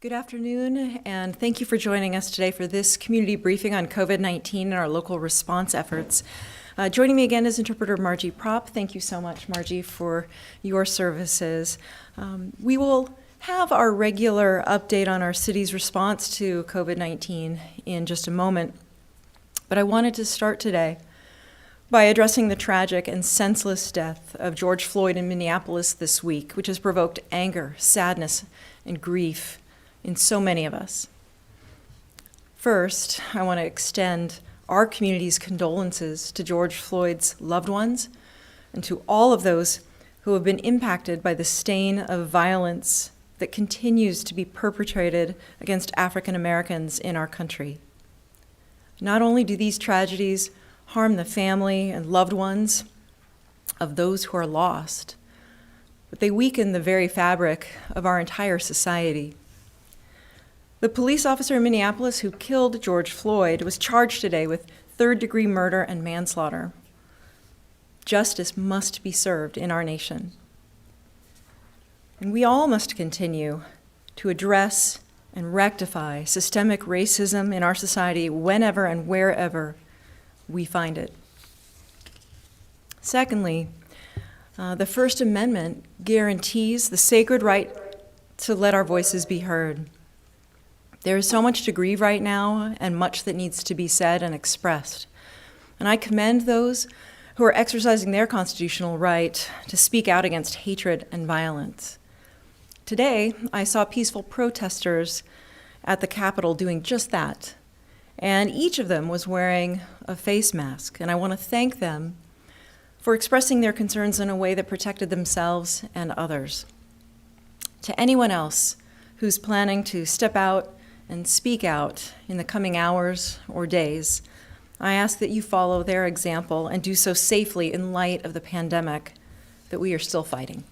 Good afternoon, and thank you for joining us today for this community briefing on COVID-19 and our local response efforts. Joining me again is interpreter Margie Propp. Thank you so much, Margie, for your services. We will have our regular update on our city's response to COVID-19 in just a moment, but I wanted to start today by addressing the tragic and senseless death of George Floyd in Minneapolis this week, which has provoked anger, sadness, and grief in so many of us. First, I want to extend our community's condolences to George Floyd's loved ones and to all of those who have been impacted by the stain of violence that continues to be perpetrated against African Americans in our country. Not only do these tragedies harm the family and loved ones of those who are lost, but they weaken the very fabric of our entire society. The police officer in Minneapolis who killed George Floyd was charged today with third-degree murder and manslaughter. Justice must be served in our nation. And we all must continue to address and rectify systemic racism in our society whenever and wherever we find it. Secondly, the First Amendment guarantees the sacred right to let our voices be heard. There is so much to grieve right now and much that needs to be said and expressed. And I commend those who are exercising their constitutional right to speak out against hatred and violence. Today, I saw peaceful protesters at the Capitol doing just that. And each of them was wearing a face mask. And I want to thank them for expressing their concerns in a way that protected themselves and others. To anyone else who's planning to step out and speak out in the coming hours or days, I ask that you follow their example and do so safely in light of the pandemic that we are still fighting.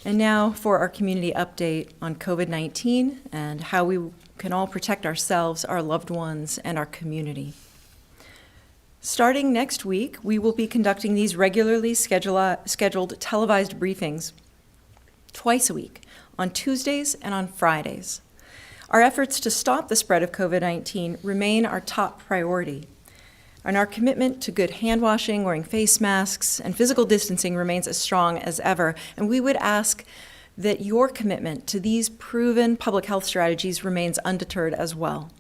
And now for our community update on COVID-19 and how we can all protect ourselves, our loved ones, and our community. Starting next week, we will be conducting these regularly scheduled televised briefings twice a week, on Tuesdays and on Fridays. Our efforts to stop the spread of COVID-19 remain our top priority, and our commitment to good hand washing, wearing face masks, and physical distancing remains as strong as ever. And we would ask that your commitment to these proven public health strategies remains undeterred as well.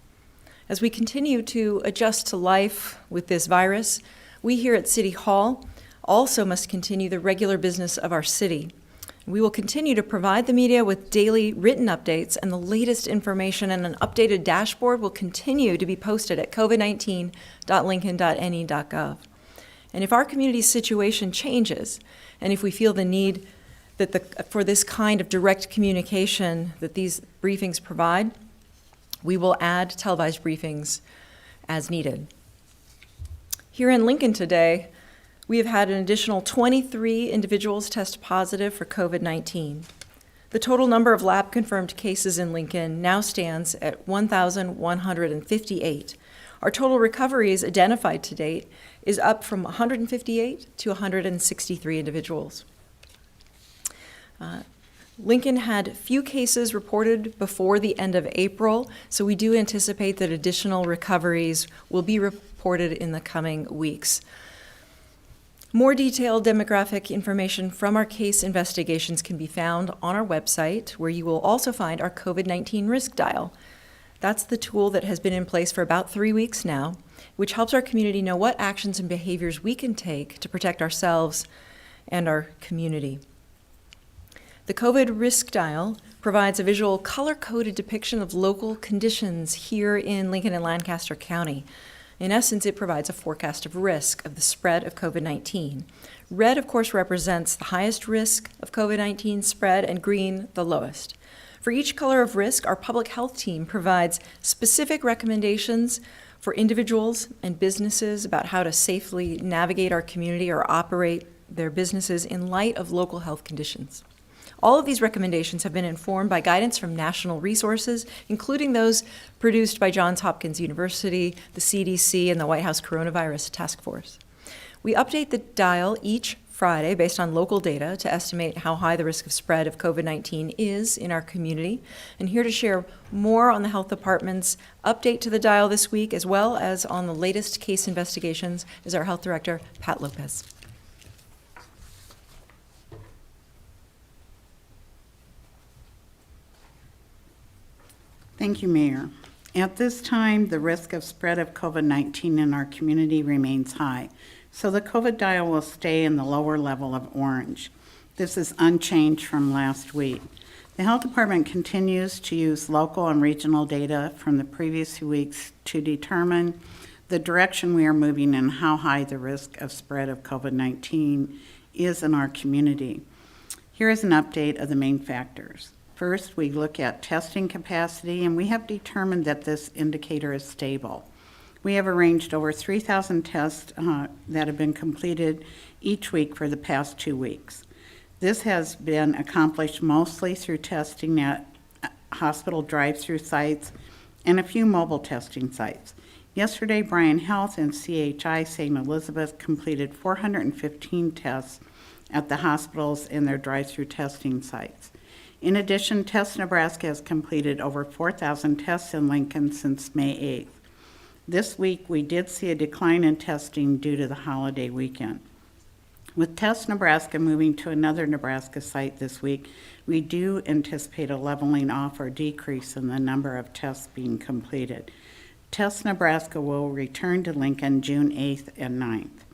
As we continue to adjust to life with this virus, we here at City Hall also must continue the regular business of our city. We will continue to provide the media with daily written updates, and the latest information and an updated dashboard will continue to be posted at covid19.lincoln.ne.gov. And if our community's situation changes, and if we feel the need for this kind of direct communication that these briefings provide, we will add televised briefings as needed. Here in Lincoln today, we have had an additional 23 individuals test positive for COVID-19. The total number of lab-confirmed cases in Lincoln now stands at 1,158. Our total recoveries identified to date is up from 158 to 163 individuals. Lincoln had few cases reported before the end of April, so we do anticipate that additional recoveries will be reported in the coming weeks. More detailed demographic information from our case investigations can be found on our website, where you will also find our COVID-19 risk dial. That's the tool that has been in place for about 3 weeks now, which helps our community know what actions and behaviors we can take to protect ourselves and our community. The COVID risk dial provides a visual color-coded depiction of local conditions here in Lincoln and Lancaster County. In essence, it provides a forecast of risk of the spread of COVID-19. Red, of course, represents the highest risk of COVID-19 spread, and green, the lowest. For each color of risk, our public health team provides specific recommendations for individuals and businesses about how to safely navigate our community or operate their businesses in light of local health conditions. All of these recommendations have been informed by guidance from national resources, including those produced by Johns Hopkins University, the CDC, and the White House Coronavirus Task Force. We update the dial each Friday based on local data to estimate how high the risk of spread of COVID-19 is in our community. And here to share more on the health department's update to the dial this week, as well as on the latest case investigations, is our health director, Pat Lopez. Thank you, Mayor. At this time, the risk of spread of COVID-19 in our community remains high, so the COVID dial will stay in the lower level of orange. This is unchanged from last week. The health department continues to use local and regional data from the previous 2 weeks to determine the direction we are moving and how high the risk of spread of COVID-19 is in our community. Here is an update of the main factors. First, we look at testing capacity, and we have determined that this indicator is stable. We have arranged over 3,000 tests that have been completed each week for the past 2 weeks. This has been accomplished mostly through testing at hospital drive-through sites and a few mobile testing sites. Yesterday, Bryan Health and CHI St. Elizabeth completed 415 tests at the hospitals and their drive-through testing sites. In addition, Test Nebraska has completed over 4,000 tests in Lincoln since May 8th. This week, we did see a decline in testing due to the holiday weekend. With Test Nebraska moving to another Nebraska site this week, we do anticipate a leveling off or decrease in the number of tests being completed. Test Nebraska will return to Lincoln June 8th and 9th.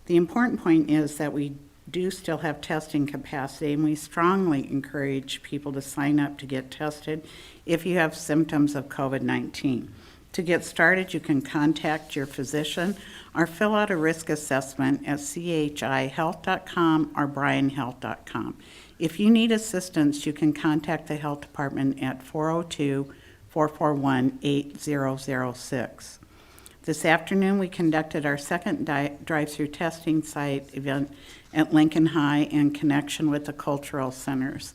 The important point is that we do still have testing capacity, and we strongly encourage people to sign up to get tested if you have symptoms of COVID-19. To get started, you can contact your physician or fill out a risk assessment at chihealth.com or bryanhealth.com. If you need assistance, you can contact the health department at 402-441-8006. This afternoon, we conducted our second drive-through testing site event at Lincoln High in connection with the cultural centers.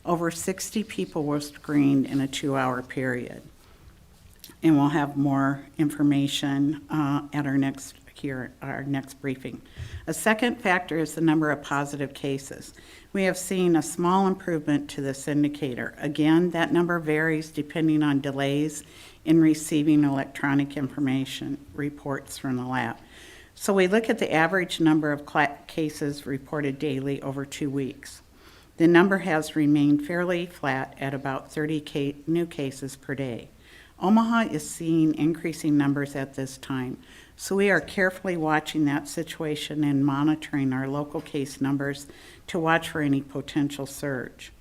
Over 60 people were screened in a 2-hour period. And we'll have more information at our next briefing. A second factor is the number of positive cases. We have seen a small improvement to this indicator. Again, that number varies depending on delays in receiving electronic information reports from the lab. So we look at the average number of cases reported daily over 2 weeks. The number has remained fairly flat at about 30 new cases per day. Omaha is seeing increasing numbers at this time, so we are carefully watching that situation and monitoring our local case numbers to watch for any potential surge.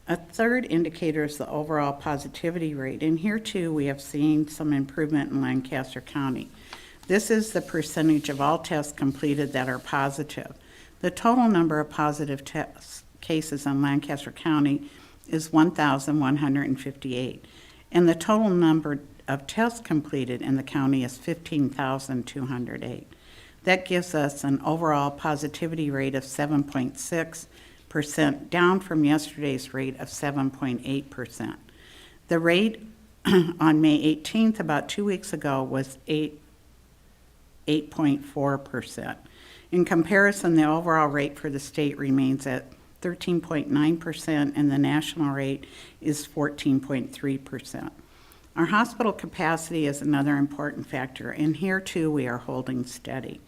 A third indicator is the overall positivity rate, and here too we have seen some improvement in Lancaster County. This is the percentage of all tests completed that are positive. The total number of positive cases in Lancaster County is 1,158, and the total number of tests completed in the county is 15,208. That gives us an overall positivity rate of 7.6%, down from yesterday's rate of 7.8%. The rate on May 18th, about 2 weeks ago, was 8.4%. In comparison, the overall rate for the state remains at 13.9%, and the national rate is 14.3%. Our hospital capacity is another important factor, and here too we are holding steady.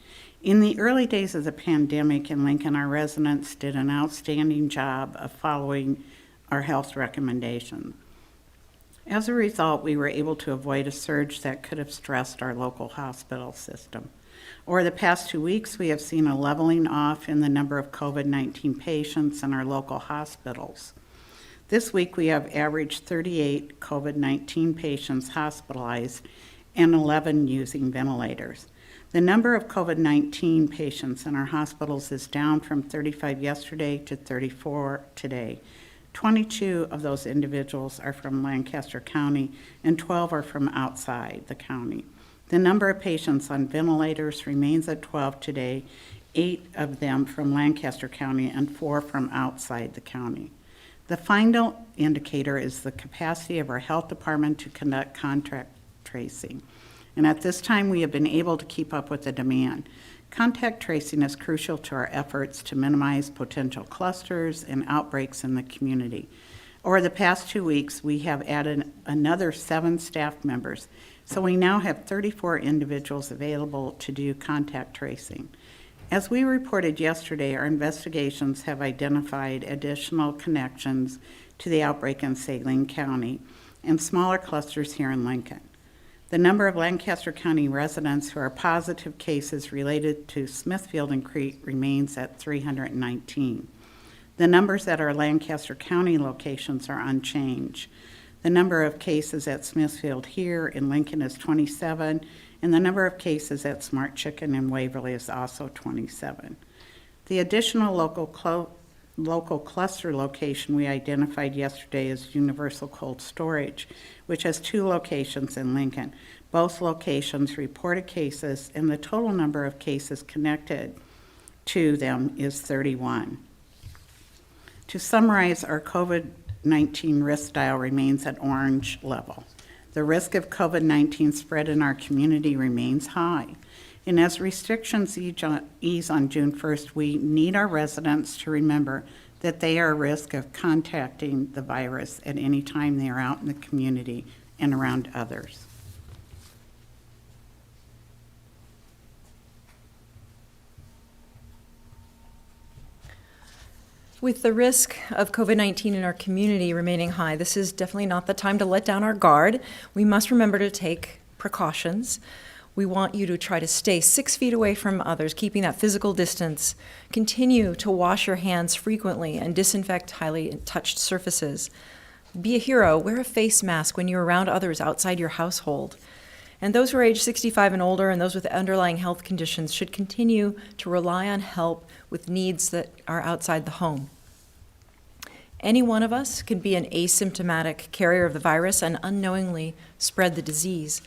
In the early days of the pandemic in Lincoln, our residents did an outstanding job of following our health recommendations. As a result, we were able to avoid a surge that could have stressed our local hospital system. Over the past 2 weeks, we have seen a leveling off in the number of COVID-19 patients in our local hospitals. This week, we have averaged 38 COVID-19 patients hospitalized and 11 using ventilators. The number of COVID-19 patients in our hospitals is down from 35 yesterday to 34 today. 22 of those individuals are from Lancaster County, and 12 are from outside the county. The number of patients on ventilators remains at 12 today, 8 of them from Lancaster County and 4 from outside the county. The final indicator is the capacity of our health department to conduct contact tracing. And at this time, we have been able to keep up with the demand. Contact tracing is crucial to our efforts to minimize potential clusters and outbreaks in the community. Over the past 2 weeks, we have added another 7 staff members, so we now have 34 individuals available to do contact tracing. As we reported yesterday, our investigations have identified additional connections to the outbreak in Saline County and smaller clusters here in Lincoln. The number of Lancaster County residents who are positive cases related to Smithfield and Crete remains at 319. The numbers at our Lancaster County locations are unchanged. The number of cases at Smithfield here in Lincoln is 27, and the number of cases at Smart Chicken in Waverly is also 27. The additional local cluster location we identified yesterday is Universal Cold Storage, which has 2 locations in Lincoln. Both locations reported cases, and the total number of cases connected to them is 31. To summarize, our COVID-19 risk dial remains at orange level. The risk of COVID-19 spread in our community remains high. And as restrictions ease on June 1st, we need our residents to remember that they are at risk of contacting the virus at any time they are out in the community and around others. With the risk of COVID-19 in our community remaining high, this is definitely not the time to let down our guard. We must remember to take precautions. We want you to try to stay 6 feet away from others, keeping that physical distance. Continue to wash your hands frequently and disinfect highly touched surfaces. Be a hero. Wear a face mask when you're around others outside your household. And those who are age 65 and older and those with underlying health conditions should continue to rely on help with needs that are outside the home. Any one of us can be an asymptomatic carrier of the virus and unknowingly spread the disease.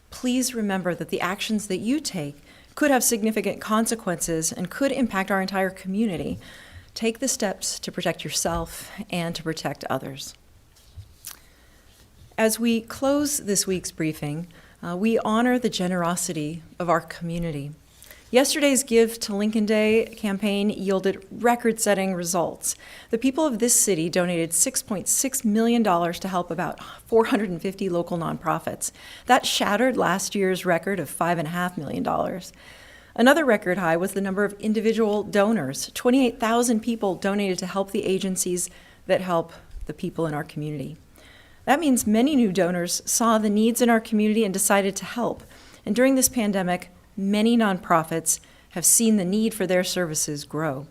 Please remember that the actions that you take could have significant consequences and could impact our entire community. Take the steps to protect yourself and to protect others. As we close this week's briefing, we honor the generosity of our community. Yesterday's Give to Lincoln Day campaign yielded record-setting results. The people of this city donated $6.6 million to help about 450 local nonprofits. That shattered last year's record of $5.5 million. Another record high was the number of individual donors. 28,000 people donated to help the agencies that help the people in our community. That means many new donors saw the needs in our community and decided to help. And during this pandemic, many nonprofits have seen the need for their services grow.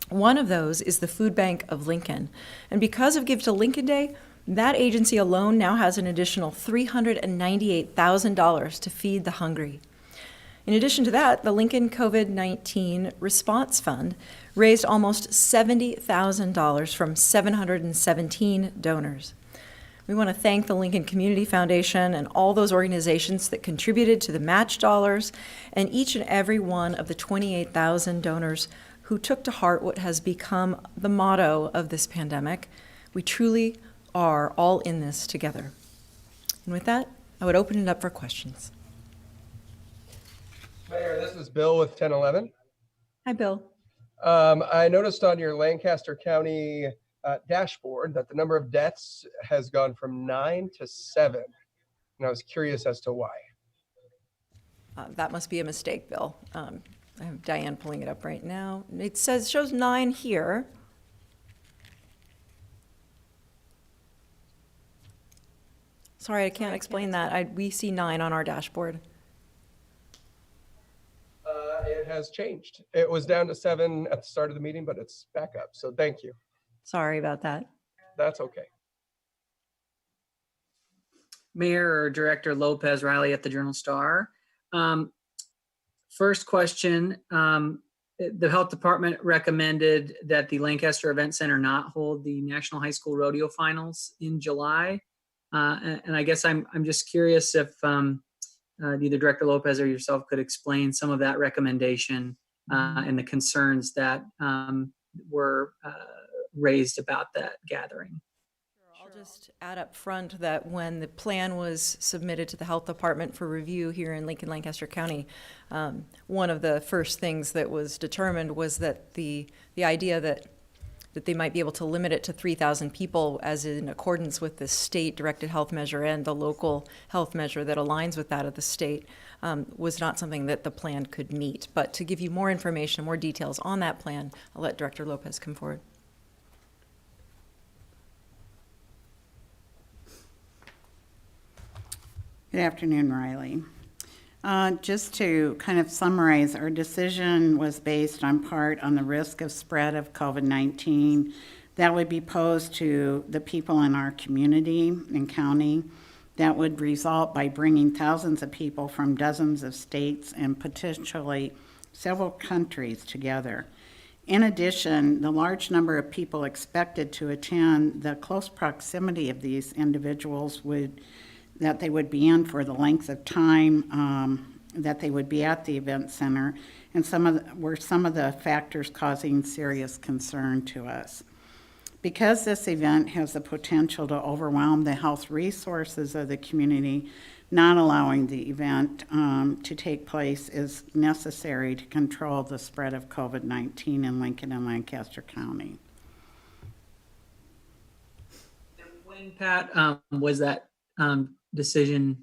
One of those is the Food Bank of Lincoln. And because of Give to Lincoln Day, that agency alone now has an additional $398,000 to feed the hungry. In addition to that, the Lincoln COVID-19 Response Fund raised almost $70,000 from 717 donors. We want to thank the Lincoln Community Foundation and all those organizations that contributed to the match dollars, and each and every one of the 28,000 donors who took to heart what has become the motto of this pandemic. We truly are all in this together. And with that, I would open it up for questions. Mayor, this is Bill with 1011. Hi, Bill. I noticed on your Lancaster County dashboard that the number of deaths has gone from 9 to 7. And I was curious as to why. That must be a mistake, Bill. I have Diane pulling it up right now. It shows 9 here. Sorry, I can't explain that. We see 9 on our dashboard. It has changed. It was down to 7 at the start of the meeting, but it's back up. So thank you. Sorry about that. That's okay. Mayor or Director Lopez Riley at the Journal-Star. First question, the health department recommended that the Lancaster Event Center not hold the National High School Rodeo Finals in July. And I guess I'm just curious if either Director Lopez or yourself could explain some of that recommendation and the concerns that were raised about that gathering. just add up front that when the plan was submitted to the health department for review here in Lincoln, Lancaster County, one of the first things that was determined was that the idea that they might be able to limit it to 3,000 people as in accordance with the state-directed health measure and the local health measure that aligns with that of the state was not something that the plan could meet. But to give you more information, more details on that plan, I'll let Director Lopez come forward. Good afternoon, Riley. Just to kind of summarize, our decision was based on part on the risk of spread of COVID-19 that would be posed to the people in our community and county. That would result by bringing thousands of people from dozens of states and potentially several countries together. In addition, the large number of people expected to attend, the close proximity of these individuals that they would be in for the length of time that they would be at the event center, and some of the factors causing serious concern to us. Because this event has the potential to overwhelm the health resources of the community, not allowing the event to take place is necessary to control the spread of COVID-19 in Lincoln and Lancaster County. When, Pat, was that decision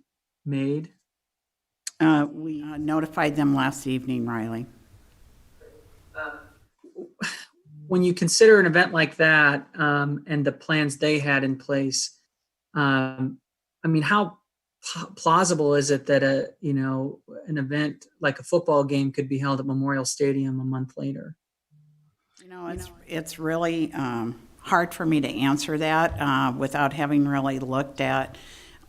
made? We notified them last evening, Riley. When you consider an event like that and the plans they had in place, I mean, how plausible is it that an event like a football game could be held at Memorial Stadium a month later? It's really hard for me to answer that without having really looked at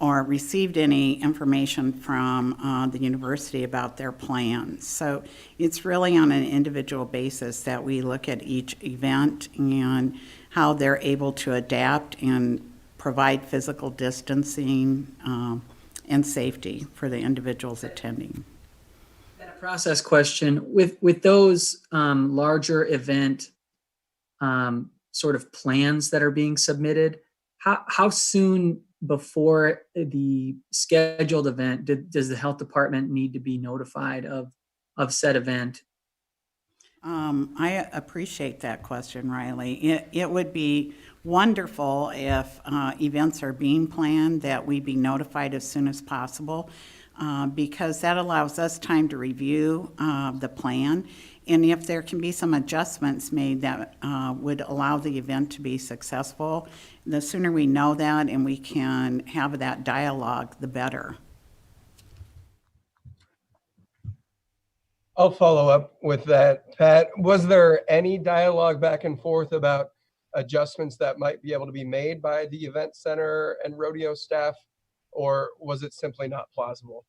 or received any information from the university about their plans. So it's really on an individual basis that we look at each event and how they're able to adapt and provide physical distancing and safety for the individuals attending. And a process question, with those larger event sort of plans that are being submitted, how soon before the scheduled event does the health department need to be notified of said event? I appreciate that question, Riley. It would be wonderful if events are being planned that we be notified as soon as possible because that allows us time to review the plan. And if there can be some adjustments made that would allow the event to be successful, the sooner we know that and we can have that dialogue, the better. I'll follow up with that. Pat, was there any dialogue back and forth about adjustments that might be able to be made by the event center and rodeo staff, or was it simply not plausible?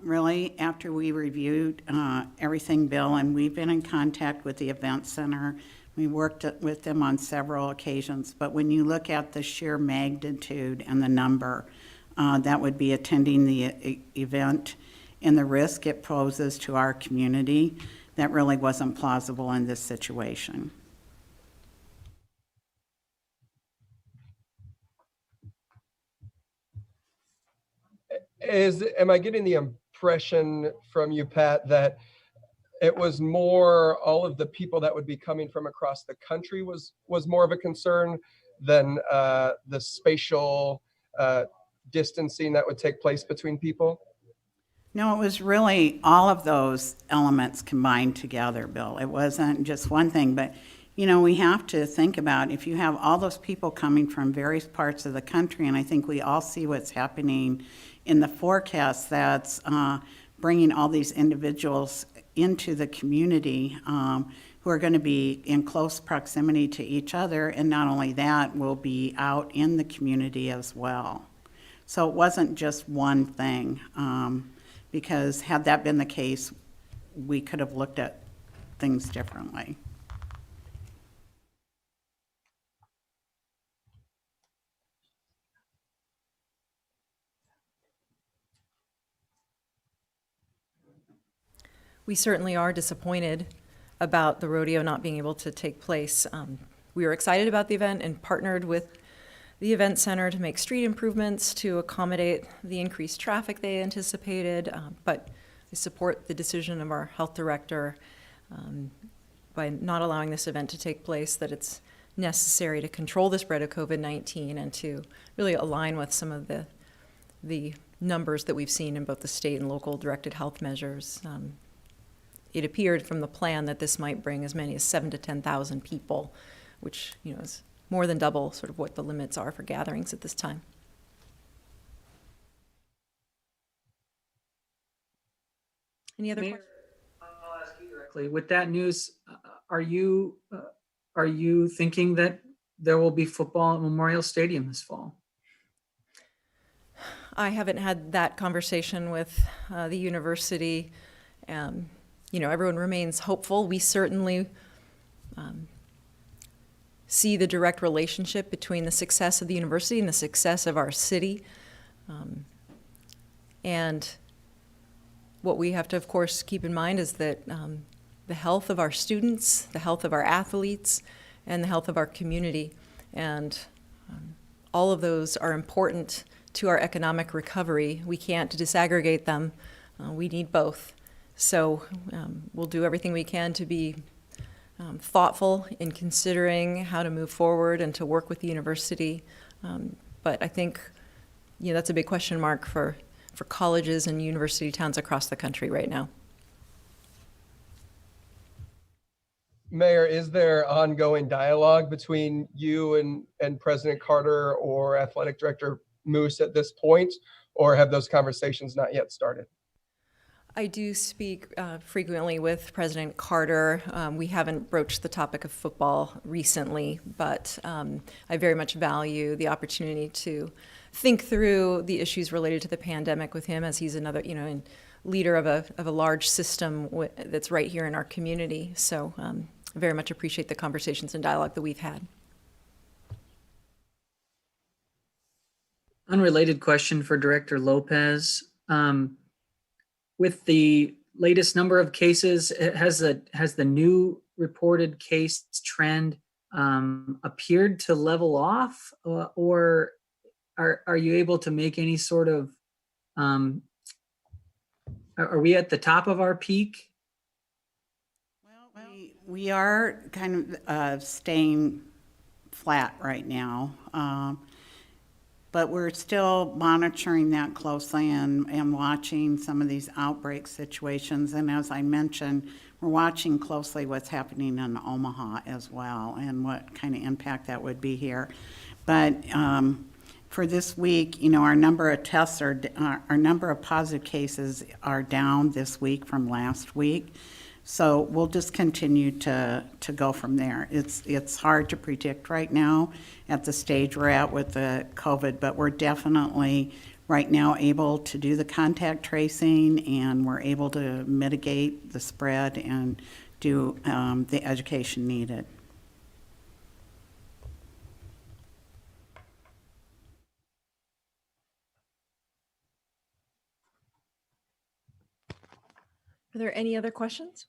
Really, after we reviewed everything, Bill, and we've been in contact with the event center, we worked with them on several occasions, but when you look at the sheer magnitude and the number that would be attending the event and the risk it poses to our community, that really wasn't plausible in this situation. Am I getting the impression from you, Pat, that it was more all of the people that would be coming from across the country was more of a concern than the spatial distancing that would take place between people? No, it was really all of those elements combined together, Bill. It wasn't just one thing, but we have to think about if you have all those people coming from various parts of the country, and I think we all see what's happening in the forecast that's bringing all these individuals into the community who are going to be in close proximity to each other, and not only that, will be out in the community as well. So it wasn't just one thing, because had that been the case, we could have looked at things differently. We certainly are disappointed about the rodeo not being able to take place. We were excited about the event and partnered with the event center to make street improvements to accommodate the increased traffic they anticipated, but I support the decision of our health director by not allowing this event to take place, that it's necessary to control the spread of COVID-19 and to really align with some of the numbers that we've seen in both the state and local directed health measures. It appeared from the plan that this might bring as many as 7,000 to 10,000 people, which is more than double sort of what the limits are for gatherings at this time. Any other Mayor, questions? I'll ask you directly. With that news, are you thinking that there will be football at Memorial Stadium this fall? I haven't had that conversation with the university. Everyone remains hopeful. We certainly see the direct relationship between the success of the university and the success of our city. And what we have to, of course, keep in mind is that the health of our students, the health of our athletes, and the health of our community. And all of those are important to our economic recovery. We can't disaggregate them. We need both. So we'll do everything we can to be thoughtful in considering how to move forward and to work with the university. But I think that's a big question mark for colleges and university towns across the country right now. Mayor, is there ongoing dialogue between you and President Carter or Athletic Director Moose at this point, or have those conversations not yet started? I do speak frequently with President Carter. We haven't broached the topic of football recently, but I very much value the opportunity to think through the issues related to the pandemic with him, as he's another, leader of a large system that's right here in our community. So I very much appreciate the conversations and dialogue that we've had. Unrelated question for Director Lopez. With the latest number of cases, has the new reported case trend appeared to level off, or are you able to make any sort of, are we at the top of our peak? Well, we are kind of staying flat right now. But we're still monitoring that closely and watching some of these outbreak situations. And as I mentioned, we're watching closely what's happening in Omaha as well and what kind of impact that would be here. But for this week, our number of tests our number of positive cases are down this week from last week. So we'll just continue to go from there. It's hard to predict right now at the stage we're at with the COVID, but we're definitely right now able to do the contact tracing, and we're able to mitigate the spread and do the education needed. Are there any other questions?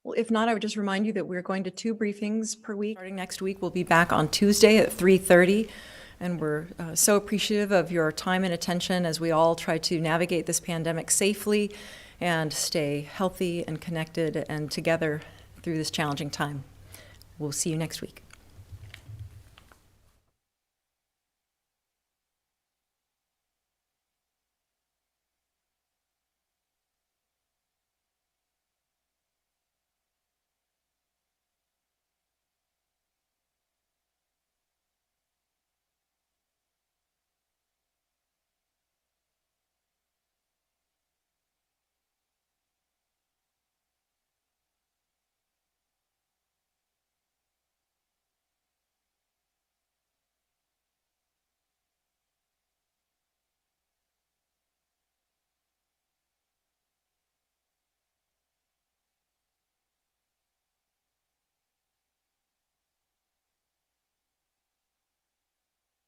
Well, if not, I would just remind you that we're going to 2 briefings per week. Starting next week, we'll be back on Tuesday at 3:30. And we're so appreciative of your time and attention as we all try to navigate this pandemic safely and stay healthy and connected and together through this challenging time. We'll see you next week.